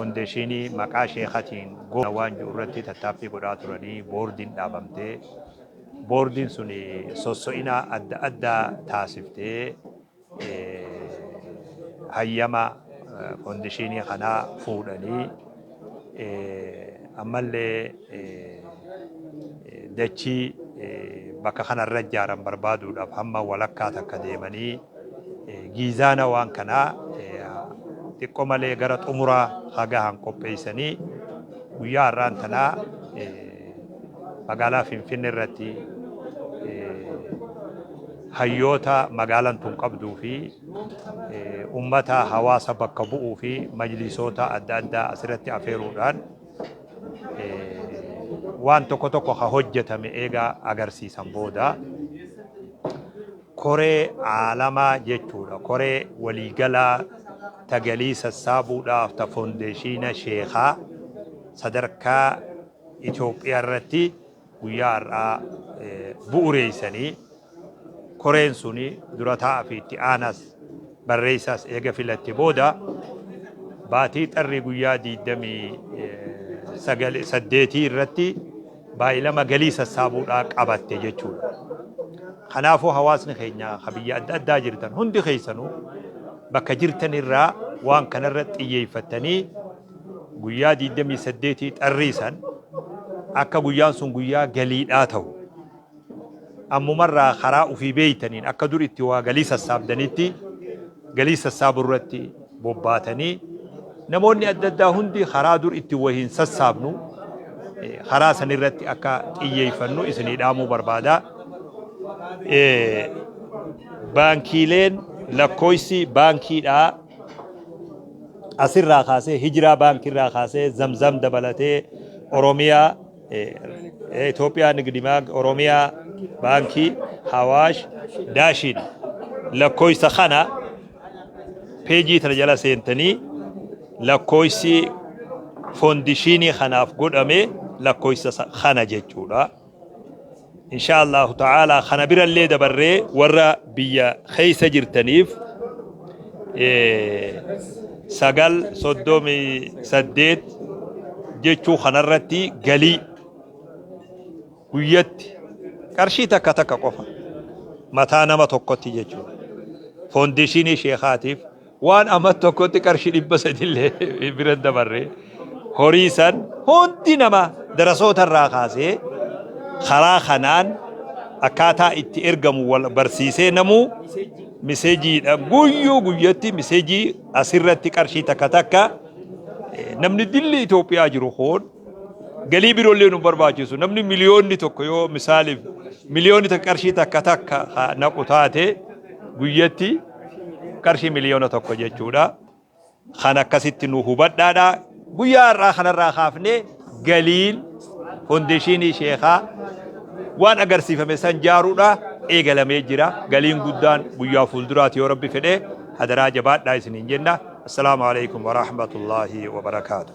Foundeeshinii maqaa sheekatiin goona waan jiru irratti tattaaffii godhaa turanii boordiin dhaabamtee boordiin sun sosso'ina adda addaa taasiftee hayyama foundeeshinii kanaa fuudhanii ammallee dachii bakka kanarra ijaaran barbaaduudhaaf hamma walakkaa takka deemanii giizaana waan kanaa xiqqoo malee gara xumuraa hagahan qopheessanii guyyaa har'aan tanaa magaalaa Finfinnee irratti hayyoota magaalaan tun qabduu fi ummata hawaasa bakka bu'uu fi majlisoota adda addaa asirratti afeeruudhaan waan tokko tokko ha hojjetame eegaa agarsiisan booda koree aalamaa jechuudha. Koree waliigalaa tagalii sassaabuudhaaf ta foundeeshina sheekaa sadarkaa Itoophiyaa irratti guyyaa har'aa bu'uureessanii koreen suni dura taa'aa fi itti aanas barreessaas eega filatti booda baatii xarri guyyaa 28 irratti baay'ilama galii sassaabuudhaa qabatte jechuudha. Kanaafuu hawaasni keenya biyya adda addaa jirtan hundi keessanuu bakka jirtan irraa waan kanarratti xiyyeeffatanii guyyaa 28 xarriisan akka guyyaan sun guyyaa galiidhaa ta'u ammumarraa karaa ufii beeytaniin akka dur itti waa galii sassaabdanitti galii sassaabu irratti bobbaatanii namoonni adda addaa hundi karaa dur itti wahiin sassaabnu karaa san irratti akka xiyyeeffannu isinii dhaamuu barbaada. Baankiileen lakkoofsi baankiidhaa asirraa kaasee hijiraa baankiirraa kaasee zamzam dabalatee Oromiyaa Itoophiyaa Nigdi Baank Oromiyaa baankii Hawaash Daashin lakkoofsa kana peejii tana jala seentanii lakkoofsi foundeeshinii kanaaf godhame lakkoofsa kana jechuudha. Inshallah ta'ala khana birallee dabarree warra biyya keessa jirtaniif 938 jechuu kanarratti galii guyyatti qarshii takka takka qofa mataa nama tokkotti jechuudha. Foundeeshinii sheekaatiif waan amma tokkotti qarshii 300 illee bira dabarree horii san hundi nama darasoota irraa kaasee karaa kanaan akkaataa itti ergamu wal barsiisee namuu miseejiidha guyyuu guyyatti miseejii asirratti qarshii takka takka namni dilli Itoophiyaa jiru hoon galii biroollee nu barbaachisu namni miliyoonni tokko yoo misaaliif miliyoonni takka qarshii takka takka naqu taate guyyatti qarshii miliyoona tokko jechuudha. Kan akkasitti nu hubadhaadha. Guyyaa har'aa kanarraa kaafnee galiin foundeeshinii sheekaa waan agarsiifame san jaaruudha eegalamee jira. Galiin guddaan guyyaa fuulduraati yoo Rabbi fedhe hadaraa jabaadhaa isiniin jenna. Assalaamu alaykum wa rahmatullahi wa barakaatuh.